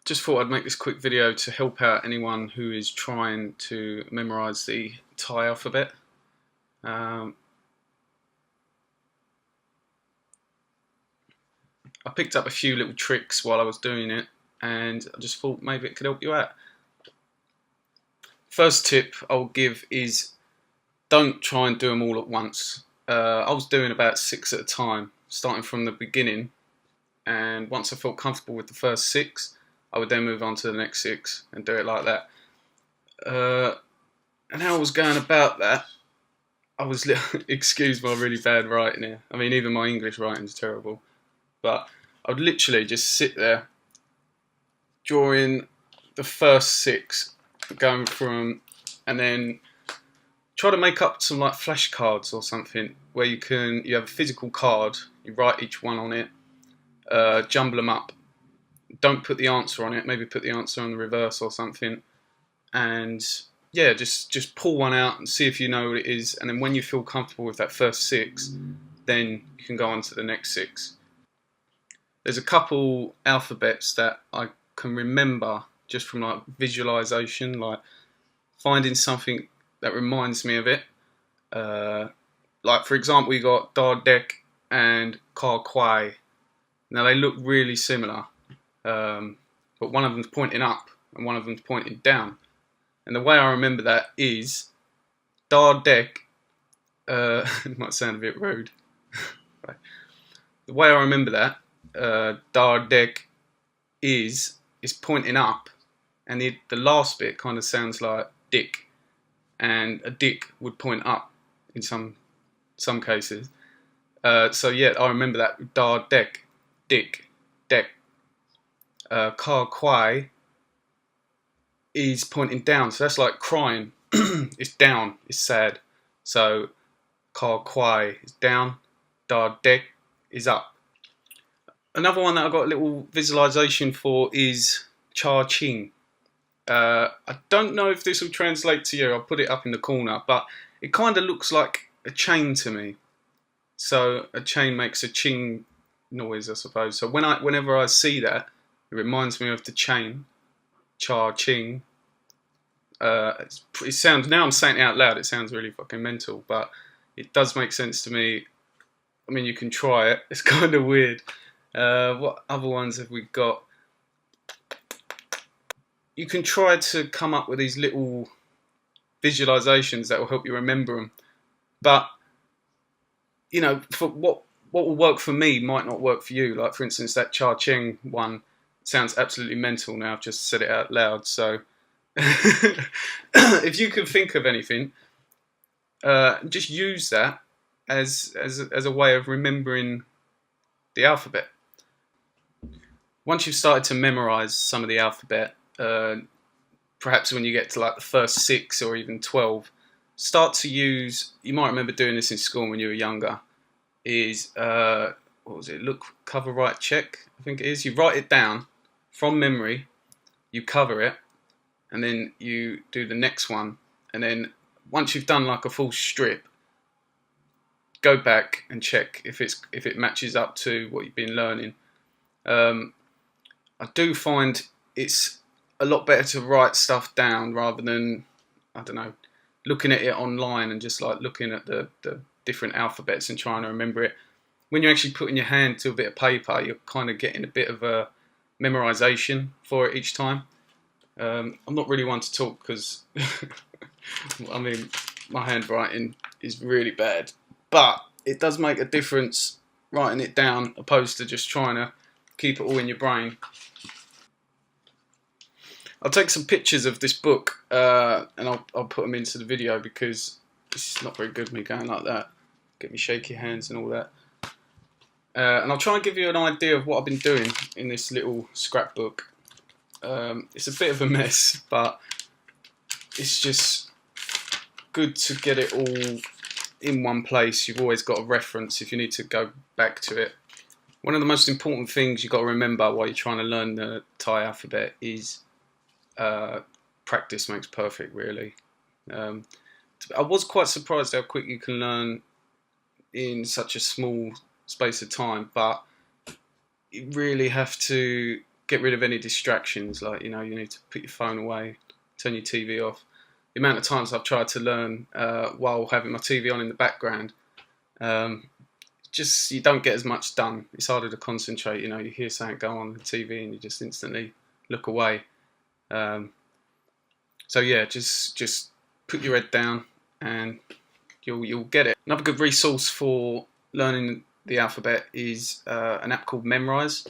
Just thought I'd make this quick video to help out anyone who is trying to memorise the Thai alphabet. I picked up a few little tricks while I was doing it, and I just thought maybe it could help you out. First tip I'll give is don't try and do them all at once. I was doing about 6 at a time, starting from the beginning, and once I felt comfortable with the first 6, I would then move on to the next 6 and do it like that. And how I was going about that, I was, excuse my really bad writing here. I mean, even my English writing's terrible. But I would literally just sit there, drawing the first 6, going from, and then try to make up some like flashcards or something, where you have a physical card, you write each one on it, jumble them up. Don't put the answer on it, maybe put the answer on the reverse or something, and yeah, just pull one out and see if you know what it is, and then when you feel comfortable with that first 6, then you can go on to the next 6. There's a couple alphabets that I can remember just from like visualization, like finding something that reminds me of it. Like for example, we got Da Dek and Ka Kwai. Now they look really similar. But one of them's pointing up and one of them's pointing down, and the way I remember that is Da Dek. It might sound a bit rude. Right. The way I remember that, Da Dek is pointing up, and the last bit kind of sounds like dick, and a dick would point up in some cases. So yeah, I remember that. Da Dek, dick, deck. Ka Kwai is pointing down, so that's like crying. It's down, it's sad. So Ka Kwai is down, Da Dek is up. Another one that I got a little visualization for is Cha Ching. I don't know if this will translate to you. I'll put it up in the corner, but it kind of looks like a chain to me. So a chain makes a ching noise, I suppose. So whenever I see that, it reminds me of the chain, Cha Ching. It sounds, now I'm saying it out loud, it sounds really fucking mental, but it does make sense to me. I mean, you can try it. It's kind of weird. What other ones have we got? You can try to come up with these little visualizations that will help you remember them. But, you know, for what will work for me might not work for you. Like, for instance, that Cha Ching one sounds absolutely mental now. I've just said it out loud. So if you can think of anything, just use that as a way of remembering the alphabet. Once you've started to memorize some of the alphabet, perhaps when you get to like the first 6 or even 12, start to use, you might remember doing this in school when you were younger, is what was it, look, cover, write, check, I think it is. You write it down from memory, you cover it, and then you do the next one, and then once you've done like a full strip, go back and check if it matches up to what you've been learning. I do find it's a lot better to write stuff down rather than, I don't know, looking at it online and just like looking at the different alphabets and trying to remember it. When you're actually putting your hand to a bit of paper, you're kind of getting a bit of a memorization for it each time. I'm not really one to talk because I mean, my handwriting is really bad, but it does make a difference writing it down opposed to just trying to keep it all in your brain. I'll take some pictures of this book and I'll put them into the video because it's not very good me going like that, get me shaky hands and all that. And I'll try and give you an idea of what I've been doing in this little scrapbook. It's a bit of a mess, but it's just good to get it all in one place. You've always got a reference if you need to go back to it. One of the most important things you've got to remember while you're trying to learn the Thai alphabet is practice makes perfect, really. I was quite surprised how quick you can learn in such a small space of time, but you really have to get rid of any distractions, like, you know, you need to put your phone away, turn your TV off. The amount of times I've tried to learn while having my TV on in the background, just you don't get as much done. It's harder to concentrate. You know, you hear something go on the TV and you just instantly look away. So yeah, just put your head down and you'll get it. Another good resource for learning the alphabet is an app called Memrise.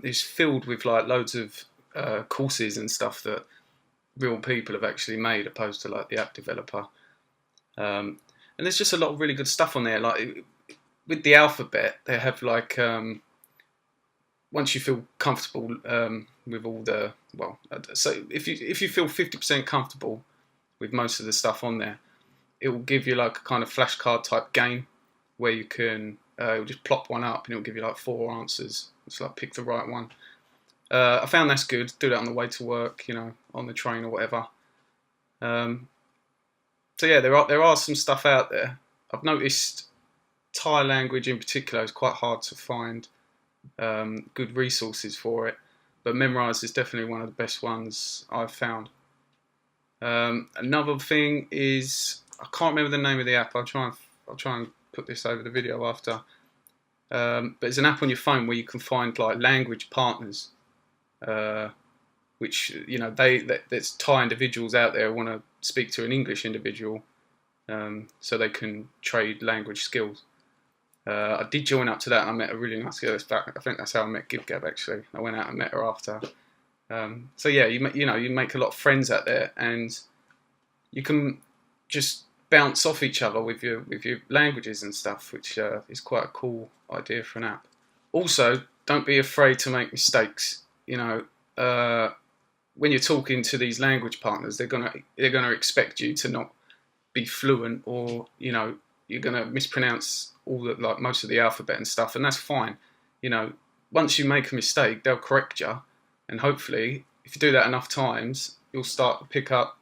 It's filled with like loads of courses and stuff that real people have actually made, opposed to like the app developer. And there's just a lot of really good stuff on there. Like with the alphabet, they have like once you feel comfortable with all the so if you feel 50% comfortable with most of the stuff on there, it will give you like a kind of flashcard type game where you can it'll just plop one up and it'll give you like 4 answers. It's like pick the right one. I found that's good. Do that on the way to work, you know, on the train or whatever. So yeah, there are some stuff out there. I've noticed Thai language in particular is quite hard to find good resources for it, but Memrise is definitely one of the best ones I've found. Another thing is, I can't remember the name of the app. I'll try and put this over the video after. But it's an app on your phone where you can find like language partners, which, you know, there's Thai individuals out there who want to speak to an English individual, so they can trade language skills. I did join up to that and I met a really nice girl. I think that's how I met Gib actually. I went out and met her after. So yeah, you make a lot of friends out there, and you can just bounce off each other with your languages and stuff, which is quite a cool idea for an app. Also, don't be afraid to make mistakes. You know, when you're talking to these language partners, they're gonna expect you to not be fluent, or, you know, you're gonna mispronounce most of the alphabet and stuff, and that's fine. You know, once you make a mistake, they'll correct you, and hopefully, if you do that enough times, you'll start to pick up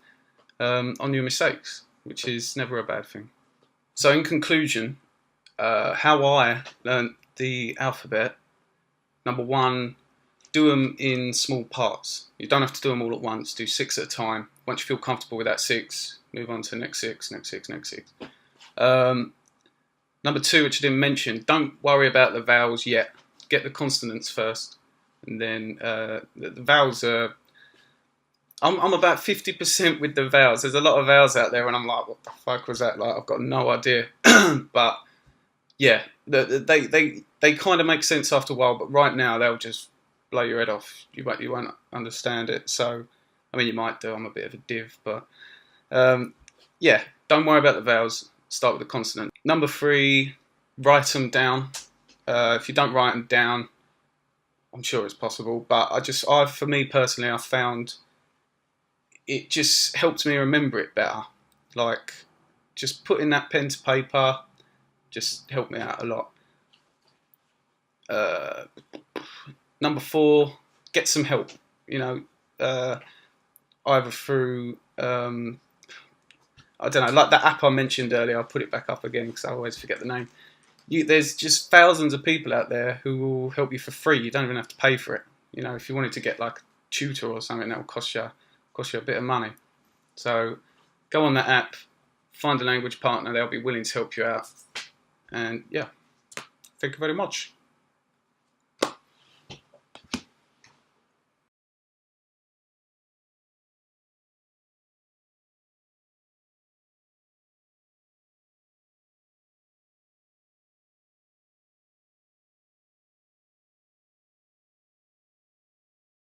on your mistakes, which is never a bad thing. So in conclusion, how I learned the alphabet: number one, do them in small parts. You don't have to do them all at once. Do 6 at a time. Once you feel comfortable with that 6, move on to the next 6, next 6, next 6. Number two, which I didn't mention, don't worry about the vowels yet. Get the consonants first, and then the vowels are. I'm about 50% with the vowels. There's a lot of vowels out there, and I'm like, what the fuck was that? Like, I've got no idea. But yeah, they kind of make sense after a while. But right now, they'll just blow your head off. You won't understand it. So, I mean, you might do. I'm a bit of a div, but yeah, don't worry about the vowels. Start with the consonant. Number 3, write them down. If you don't write them down, I'm sure it's possible. But for me personally, I found it just helps me remember it better. Like, just putting that pen to paper just helped me out a lot. Number 4, get some help. You know, either through I don't know, like that app I mentioned earlier. I'll put it back up again because I always forget the name. There's just thousands of people out there who will help you for free. You don't even have to pay for it. You know, if you wanted to get like a tutor or something, that will cost you a bit of money. So go on that app, find a language partner. They'll be willing to help you out. And yeah, thank you very much.